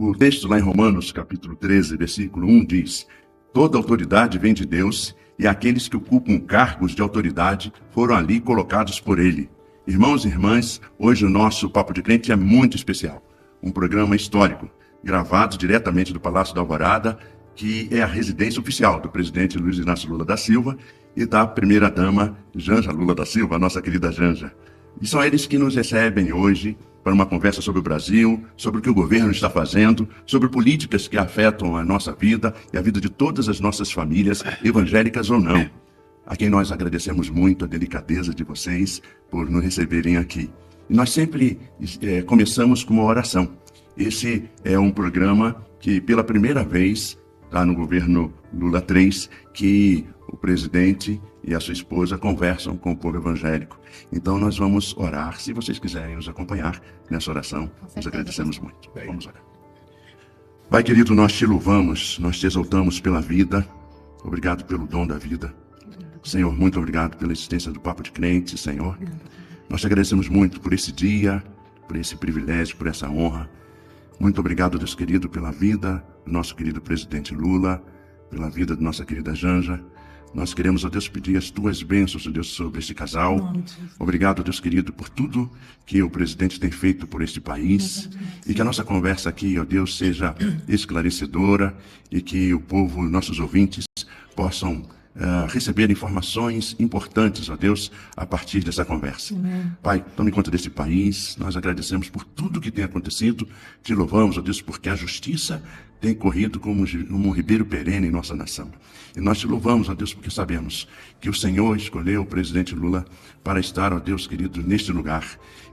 O texto lá em Romanos, capítulo 13, versículo 1 diz: toda autoridade vem de Deus e aqueles que ocupam cargos de autoridade foram ali colocados por Ele. Irmãos e irmãs, hoje o nosso Papo de Crente é muito especial. Um programa histórico, gravado diretamente do Palácio da Alvorada, que é a residência oficial do presidente Luiz Inácio Lula da Silva e da primeira-dama Janja Lula da Silva, a nossa querida Janja. E são eles que nos recebem hoje para uma conversa sobre o Brasil, sobre o que o governo está fazendo, sobre políticas que afetam a nossa vida e a vida de todas as nossas famílias, evangélicas ou não. A quem nós agradecemos muito a delicadeza de vocês por nos receberem aqui. E nós sempre começamos com uma oração. Esse é um programa que, pela primeira vez, está no governo Lula 3, que o presidente e a sua esposa conversam com o povo evangélico. Então nós vamos orar. Se vocês quiserem nos acompanhar nessa oração, nós agradecemos muito. Vamos orar. Pai querido, nós te louvamos, nós te exaltamos pela vida. Obrigado pelo dom da vida. Senhor, muito obrigado pela existência do Papo de Crente, Senhor. Nós te agradecemos muito por esse dia, por esse privilégio, por essa honra. Muito obrigado, Deus querido, pela vida do nosso querido presidente Lula, pela vida da nossa querida Janja. Nós queremos, ó Deus, pedir as tuas bênçãos, ó Deus, sobre este casal. Obrigado, Deus querido, por tudo que o presidente tem feito por este país. E que a nossa conversa aqui, ó Deus, seja esclarecedora e que o povo, nossos ouvintes, possam receber informações importantes, ó Deus, a partir dessa conversa. Pai, tome conta desse país, nós agradecemos por tudo que tem acontecido, te louvamos, ó Deus, porque a justiça tem corrido como um ribeiro perene em nossa nação. E nós te louvamos, ó Deus, porque sabemos que o Senhor escolheu o presidente Lula para estar, ó Deus querido, neste lugar.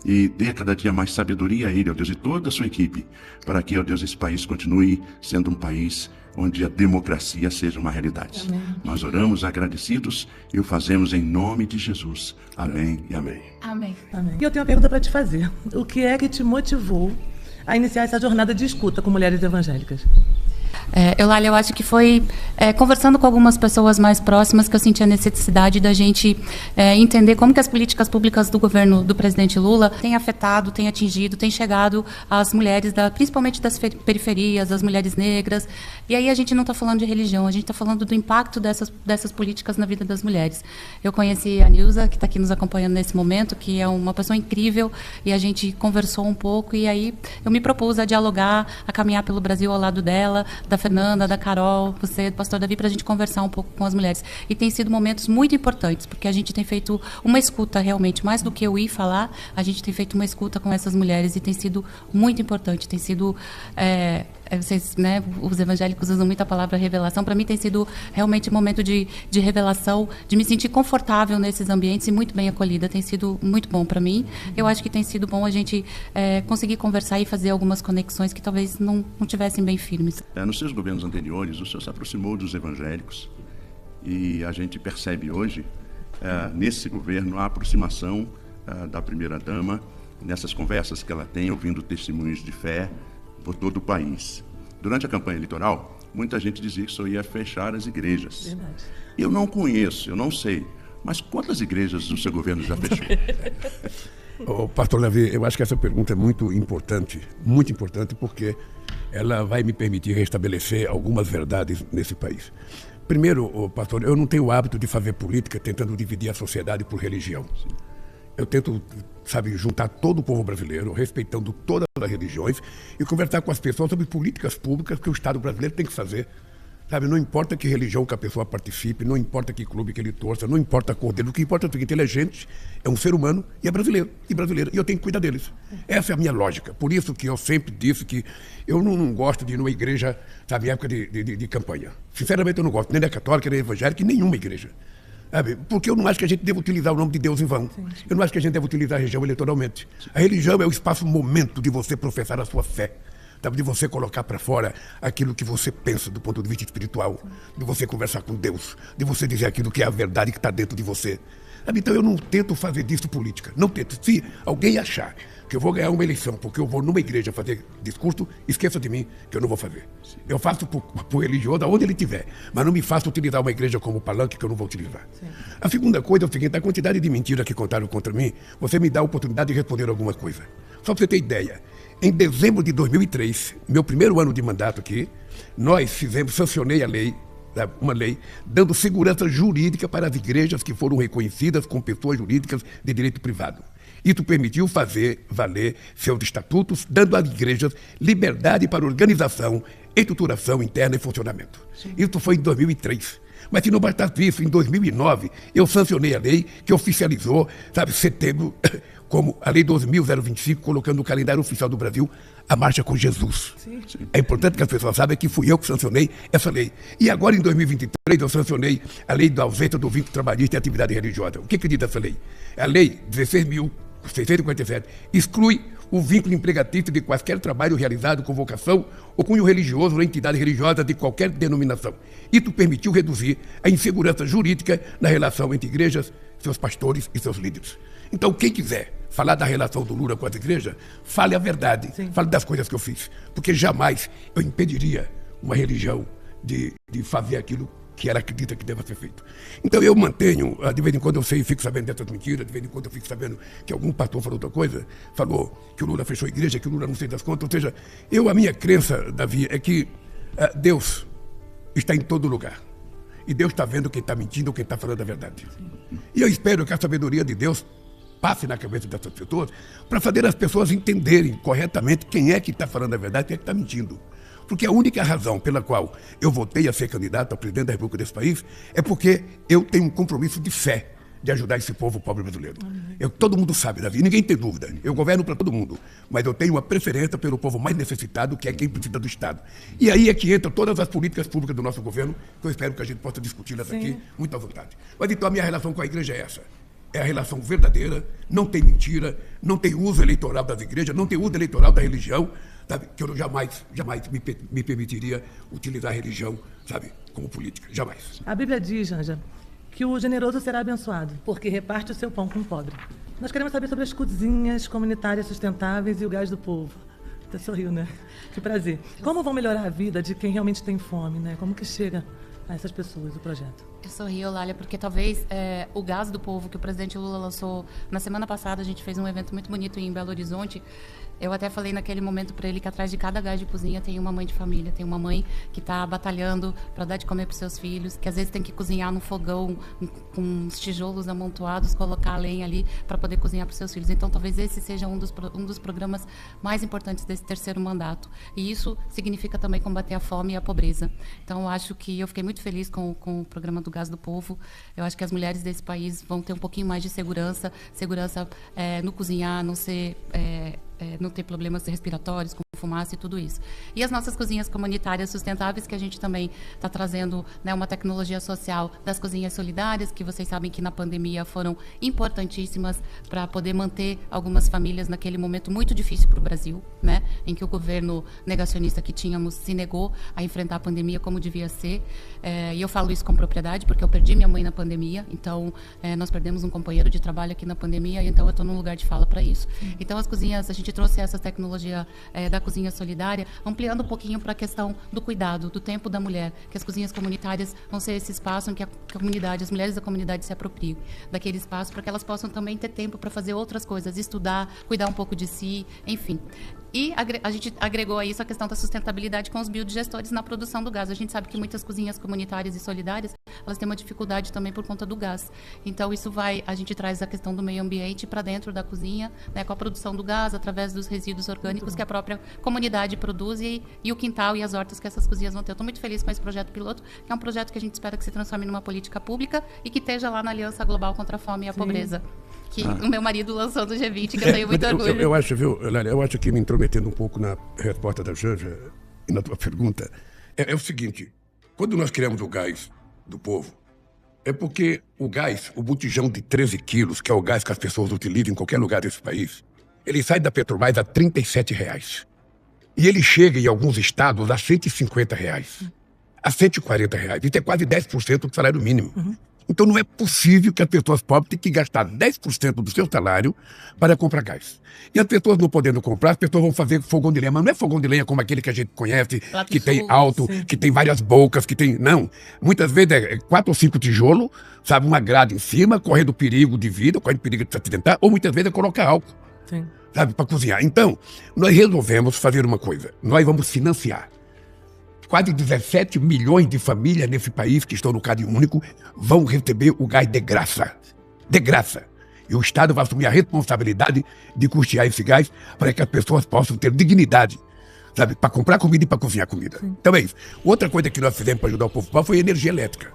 E dê cada dia mais sabedoria a ele, ó Deus, e toda a sua equipe, para que, ó Deus, esse país continue sendo um país onde a democracia seja uma realidade. Amém. Nós oramos agradecidos e o fazemos em nome de Jesus. Amém e amém. Amém. Amém. E eu tenho uma pergunta para te fazer. O que é que te motivou a iniciar essa jornada de escuta com mulheres evangélicas? Eulália, eu acho que foi conversando com algumas pessoas mais próximas que eu senti a necessidade da gente entender como que as políticas públicas do governo do presidente Lula têm afetado, têm atingido, têm chegado às mulheres, principalmente das periferias, as mulheres negras. E aí a gente não está falando de religião, a gente está falando do impacto dessas políticas na vida das mulheres. Eu conheci a Nilza, que está aqui nos acompanhando nesse momento, que é uma pessoa incrível, e a gente conversou um pouco, e aí eu me propus a dialogar, a caminhar pelo Brasil ao lado dela, da Fernanda, da Carol, você, do pastor Davi, para a gente conversar um pouco com as mulheres. E tem sido momentos muito importantes, porque a gente tem feito uma escuta realmente, mais do que eu ir falar, a gente tem feito uma escuta com essas mulheres e tem sido muito importante, tem sido... vocês, né, os evangélicos usam muito a palavra revelação. Para mim tem sido realmente um momento de revelação, de me sentir confortável nesses ambientes e muito bem acolhida. Tem sido muito bom para mim. Eu acho que tem sido bom a gente conseguir conversar e fazer algumas conexões que talvez não tivessem bem firmes. Nos seus governos anteriores, o senhor se aproximou dos evangélicos e a gente percebe hoje, nesse governo, a aproximação da primeira-dama, nessas conversas que ela tem, ouvindo testemunhos de fé por todo o país. Durante a campanha eleitoral, muita gente dizia que só ia fechar as igrejas. Verdade. Eu não conheço, eu não sei, mas quantas igrejas o seu governo já fechou? Pastor Davi, eu acho que essa pergunta é muito importante, porque ela vai me permitir restabelecer algumas verdades nesse país. Primeiro, pastor, eu não tenho o hábito de fazer política tentando dividir a sociedade por religião. Eu tento, juntar todo o povo brasileiro, respeitando todas as religiões, e conversar com as pessoas sobre políticas públicas que o Estado brasileiro tem que fazer. Não importa que religião que a pessoa participe, não importa que clube que ele torça, não importa a cor dele, o que importa é o seguinte: ele é gente, é um ser humano e é brasileiro e brasileira, e eu tenho que cuidar deles. Essa é a minha lógica. Por isso que eu sempre disse que eu não gosto de ir numa igreja, em época de campanha. Sinceramente, eu não gosto nem da católica, nem da evangélica, nem nenhuma igreja. Porque eu não acho que a gente deve utilizar o nome de Deus em vão. Eu não acho que a gente deve utilizar a religião eleitoralmente. A religião é o espaço-momento de você professar a sua fé, de você colocar para fora aquilo que você pensa do ponto de vista espiritual, de você conversar com Deus, de você dizer aquilo que é a verdade que está dentro de você. Então eu não tento fazer disso política, não tento. Se alguém achar que eu vou ganhar uma eleição porque eu vou numa igreja fazer discurso, esqueça de mim, que eu não vou fazer. Eu faço por religioso, aonde ele estiver, mas não me faça utilizar uma igreja como palanque, que eu não vou utilizar. Sim. A segunda coisa é o seguinte: a quantidade de mentiras que contaram contra mim, você me dá a oportunidade de responder alguma coisa. Só para você ter ideia, Em dezembro de 2003, meu primeiro ano de mandato aqui, sancionei a lei, uma lei, dando segurança jurídica para as igrejas que foram reconhecidas como pessoas jurídicas de direito privado. Isso permitiu fazer valer seus estatutos, dando às igrejas liberdade para organização, estruturação interna e funcionamento. Isso foi em 2003. Mas se não bastasse isso, em 2009, eu sancionei a lei que oficializou, setembro, como a Lei 12.025, colocando no calendário oficial do Brasil a Marcha com Jesus. Sim. É importante que as pessoas saibam que fui eu que sancionei essa lei. E agora, em 2023, eu sancionei a Lei da ausência do vínculo trabalhista e atividade religiosa. O que diz essa lei? A Lei 16.657 exclui o vínculo empregatício de qualquer trabalho realizado com vocação ou cunho religioso ou entidade religiosa de qualquer denominação. Isso permitiu reduzir a insegurança jurídica na relação entre igrejas, seus pastores e seus líderes. Então, quem quiser falar da relação do Lula com as igrejas, fale a verdade, fale das coisas que eu fiz. Porque jamais eu impediria uma religião de fazer aquilo que ela acredita que deva ser feito. Então eu mantenho, de vez em quando eu fico sabendo dessas mentiras, de vez em quando eu fico sabendo que algum pastor falou outra coisa, falou que o Lula fechou a igreja, que o Lula não sei das contas. Ou seja, a minha crença, Davi, é que Deus está em todo lugar. E Deus está vendo quem está mentindo ou quem está falando a verdade. E eu espero que a sabedoria de Deus passe na cabeça dessas pessoas para fazer as pessoas entenderem corretamente quem é que está falando a verdade e quem é que está mentindo. Porque a única razão pela qual eu votei a ser candidato a presidente da República desse país é porque eu tenho um compromisso de fé de ajudar esse povo pobre brasileiro. Todo mundo sabe, Davi, ninguém tem dúvida. Eu governo para todo mundo, mas eu tenho uma preferência pelo povo mais necessitado, que é quem precisa do Estado. E aí é que entram todas as políticas públicas do nosso governo, que eu espero que a gente possa discuti-las aqui muito à vontade. Mas então a minha relação com a igreja é essa. É a relação verdadeira, não tem mentira, não tem uso eleitoral das igrejas, não tem uso eleitoral da religião, que eu jamais me permitiria utilizar a religião, como política, jamais. A Bíblia diz, Janja, que o generoso será abençoado, porque reparte o seu pão com o pobre. Nós queremos saber sobre as cozinhas comunitárias sustentáveis e o gás do povo. Você sorriu, né? Que prazer. Como vão melhorar a vida de quem realmente tem fome, né? Como que chega a essas pessoas o projeto? Eu sorri, Eulália, porque talvez o gás do povo que o presidente Lula lançou na semana passada, a gente fez um evento muito bonito em Belo Horizonte. Eu até falei naquele momento para ele que atrás de cada gás de cozinha tem uma mãe de família, tem uma mãe que está batalhando para dar de comer para os seus filhos, que às vezes tem que cozinhar no fogão com os tijolos amontoados, colocar a lenha ali para poder cozinhar para os seus filhos. Então, talvez esse seja um dos programas mais importantes desse terceiro mandato. E isso significa também combater a fome e a pobreza. Então, eu acho que eu fiquei muito feliz com o programa do Gás do Povo. Eu acho que as mulheres desse país vão ter um pouquinho mais de segurança no cozinhar, não ter problemas respiratórios, com fumaça e tudo isso. E as nossas cozinhas comunitárias sustentáveis, que a gente também está trazendo, né, uma tecnologia social das cozinhas solidárias, que vocês sabem que na pandemia foram importantíssimas para poder manter algumas famílias naquele momento muito difícil para o Brasil, né, em que o governo negacionista que tínhamos se negou a enfrentar a pandemia como devia ser. E eu falo isso com propriedade, porque eu perdi minha mãe na pandemia, então nós perdemos um companheiro de trabalho aqui na pandemia, então eu estou num lugar de fala para isso. Então as cozinhas, a gente trouxe essa tecnologia da cozinha solidária, ampliando um pouquinho para a questão do cuidado, do tempo da mulher, que as cozinhas comunitárias vão ser esse espaço em que a comunidade, as mulheres da comunidade se apropriem daquele espaço para que elas possam também ter tempo para fazer outras coisas, estudar, cuidar um pouco de si, enfim. E a gente agregou a isso a questão da sustentabilidade com os biodigestores na produção do gás. A gente sabe que muitas cozinhas comunitárias e solidárias, elas têm uma dificuldade também por conta do gás. Então, a gente traz a questão do meio ambiente para dentro da cozinha, né, com a produção do gás, através dos resíduos orgânicos que a própria comunidade produz e o quintal e as hortas que essas cozinhas vão ter. Eu estou muito feliz com esse projeto piloto, que é um projeto que a gente espera que se transforme numa política pública e que esteja lá na Aliança Global contra a Fome e a Pobreza, que o meu marido lançou no G20, que eu tenho muito orgulho. Eu acho, viu, Lália, eu acho que me intrometendo um pouco na resposta da Janja e na tua pergunta, é o seguinte: quando nós criamos o gás do povo, é porque o gás, o botijão de 13 quilos, que é o gás que as pessoas utilizam em qualquer lugar desse país, ele sai da Petrobras a R$ 37,00. E ele chega em alguns estados a R$ 150,00, a R$ 140,00. Isso é quase 10% do salário mínimo. Então não é possível que as pessoas pobres tenham que gastar 10% do seu salário para comprar gás. E as pessoas não podendo comprar, as pessoas vão fazer fogão de lenha. Mas não é fogão de lenha como aquele que a gente conhece, que tem alto, que tem várias bocas, que tem... Não. Muitas vezes é 4 ou 5 tijolos, sabe, uma grade em cima, correndo perigo de vida, correndo perigo de se acidentar, ou muitas vezes é colocar álcool. sabe, para cozinhar. Então, nós resolvemos fazer uma coisa. Nós vamos financiar. Quase 17 milhões de famílias nesse país que estão no Cadastro Único vão receber o gás de graça. De graça. E o Estado vai assumir a responsabilidade de custear esse gás para que as pessoas possam ter dignidade, sabe, para comprar comida e para cozinhar comida. Sim. Então é isso. Outra coisa que nós fizemos para ajudar o povo pobre foi a energia elétrica.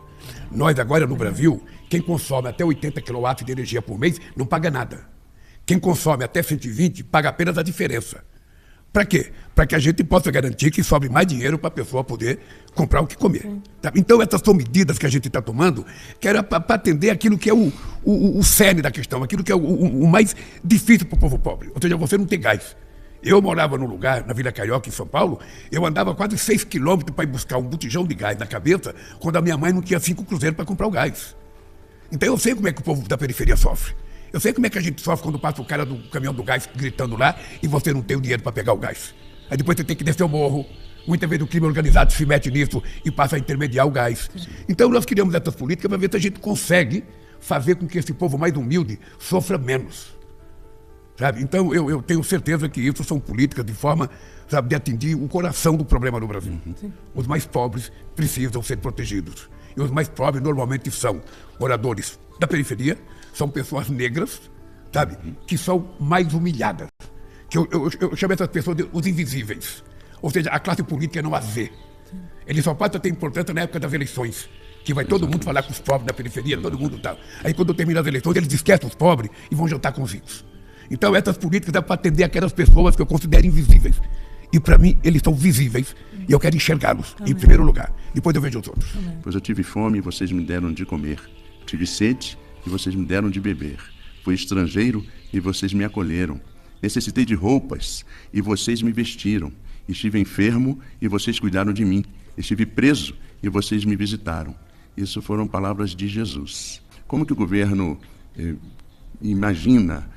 Nós agora no Brasil, quem consome até 80 kW de energia por mês não paga nada. Quem consome até 120 paga apenas a diferença. Para quê? Para que a gente possa garantir que sobre mais dinheiro para a pessoa poder comprar o que comer. Tá? Então, essas são medidas que a gente está tomando, que era para atender aquilo que é o cerne da questão, aquilo que é o mais difícil para o povo pobre. Ou seja, você não tem gás. Eu morava num lugar, na Vila Carioca, em São Paulo, eu andava quase 6 quilômetros para ir buscar um botijão de gás na cabeça, quando a minha mãe não tinha 5 cruzeiros para comprar o gás. Então, eu sei como é que o povo da periferia sofre. Eu sei como é que a gente sofre quando passa o cara do caminhão do gás gritando lá e você não tem o dinheiro para pegar o gás. Aí depois você tem que descer o morro. Muitas vezes o crime organizado se mete nisso e passa a intermediar o gás. Então nós criamos essas políticas para ver se a gente consegue fazer com que esse povo mais humilde sofra menos. Sabe? Então eu tenho certeza que isso são políticas de forma, sabe, de atingir o coração do problema do Brasil. Os mais pobres precisam ser protegidos. E os mais pobres normalmente são moradores da periferia, são pessoas negras, sabe, que são mais humilhadas. Que eu chamo essas pessoas de os invisíveis. Ou seja, a classe política não as vê. Eles só passam a ter importância na época das eleições, que vai todo mundo falar com os pobres da periferia, todo mundo tal. Aí quando termina as eleições, eles esquecem os pobres e vão jantar com os ricos. Então essas políticas dão para atender aquelas pessoas que eu considero invisíveis. E para mim, eles são visíveis e eu quero enxergá-los, em primeiro lugar. Depois eu vejo os outros. Pois eu tive fome e vocês me deram de comer. Tive sede e vocês me deram de beber. Fui estrangeiro e vocês me acolheram. Necessitei de roupas e vocês me vestiram. Estive enfermo e vocês cuidaram de mim. Estive preso e vocês me visitaram. Isso foram palavras de Jesus. Como que o governo imagina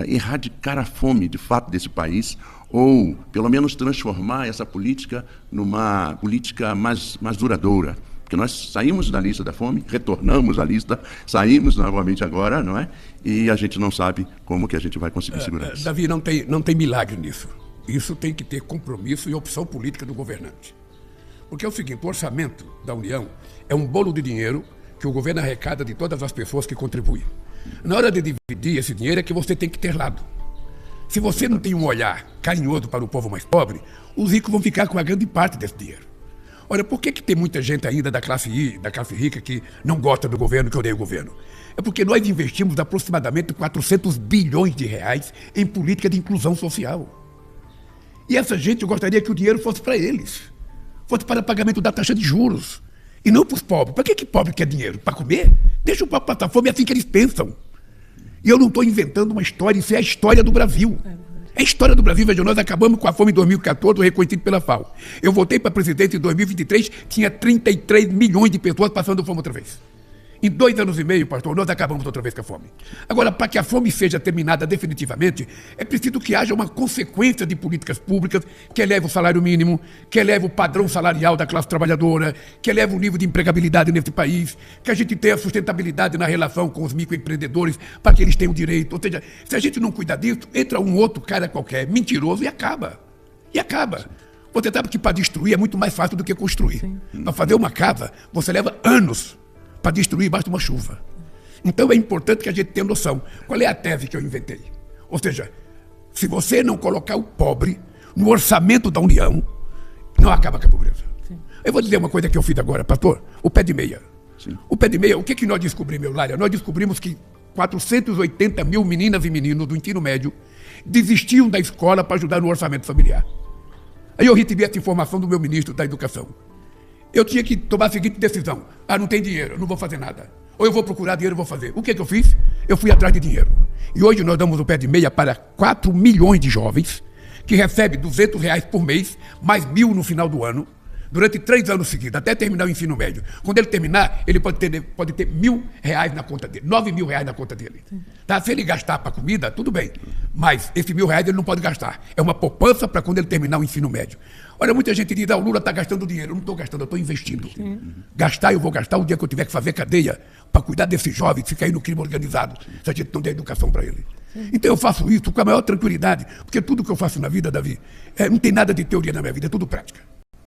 erradicar a fome de fato desse país, ou pelo menos transformar essa política numa política mais duradoura? Porque nós saímos da lista da fome, retornamos à lista, saímos novamente agora, não é? E a gente não sabe como que a gente vai conseguir segurar isso. Davi, não tem milagre nisso. Isso tem que ter compromisso e opção política do governante. Porque é o seguinte, o orçamento da União é um bolo de dinheiro que o governo arrecada de todas as pessoas que contribuem. Na hora de dividir esse dinheiro é que você tem que ter lado. Se você não tem um olhar carinhoso para o povo mais pobre, os ricos vão ficar com a grande parte desse dinheiro. Olha, por que tem muita gente ainda da classe rica que não gosta do governo, que odeia o governo? É porque nós investimos aproximadamente 400 bilhões de reais em política de inclusão social. E essa gente, eu gostaria que o dinheiro fosse para eles. Fosse para o pagamento da taxa de juros. E não para os pobres. Para que pobre quer dinheiro? Para comer? Deixa o pobre passar fome, é assim que eles pensam. E eu não estou inventando uma história, isso é a história do Brasil. É a história do Brasil. Veja, nós acabamos com a fome em 2014, reconhecido pela FAO. Eu voltei para presidente em 2023, tinha 33 milhões de pessoas passando fome outra vez. Em 2 anos e meio, pastor, nós acabamos outra vez com a fome. Agora, para que a fome seja terminada definitivamente, é preciso que haja uma consequência de políticas públicas que eleve o salário mínimo, que eleve o padrão salarial da classe trabalhadora, que eleve o nível de empregabilidade nesse país, que a gente tenha sustentabilidade na relação com os microempreendedores para que eles tenham direito. Ou seja, se a gente não cuidar disso, entra um outro cara qualquer, mentiroso, e acaba. E acaba. Você sabe que para destruir é muito mais fácil do que construir. Para fazer uma casa, você leva anos para destruir basta uma chuva. Então é importante que a gente tenha noção. Qual é a tese que eu inventei? Ou seja, se você não colocar o pobre no orçamento da União, não acaba com a pobreza. Sim. Eu vou dizer uma coisa que eu fiz agora, pastor, o pé de meia. Sim. O pé de meia, o que nós descobrimos, Eulália? Nós descobrimos que 480 mil meninas e meninos do ensino médio desistiam da escola para ajudar no orçamento familiar. Aí eu recebi essa informação do meu ministro da Educação. Eu tinha que tomar a seguinte decisão. Não tem dinheiro, eu não vou fazer nada. Ou eu vou procurar dinheiro, eu vou fazer. O que eu fiz? Eu fui atrás de dinheiro. E hoje nós damos o pé de meia para 4 milhões de jovens que recebem R$200 por mês, mais 1.000 no final do ano, durante 3 anos seguidos, até terminar o ensino médio. Quando ele terminar, ele pode ter R$1.000 na conta dele, R$9.000 na conta dele. Tá? Se ele gastar para comida, tudo bem. Mas esse R$1.000 ele não pode gastar. É uma poupança para quando ele terminar o ensino médio. Olha, muita gente diz, o Lula está gastando dinheiro. Eu não estou gastando, eu estou investindo. Gastar, eu vou gastar o dia que eu tiver que fazer cadeia para cuidar desses jovens, se cair no crime organizado, se a gente não der educação para ele. Então eu faço isso com a maior tranquilidade, porque tudo que eu faço na vida, Davi, não tem nada de teoria na minha vida, é tudo prática.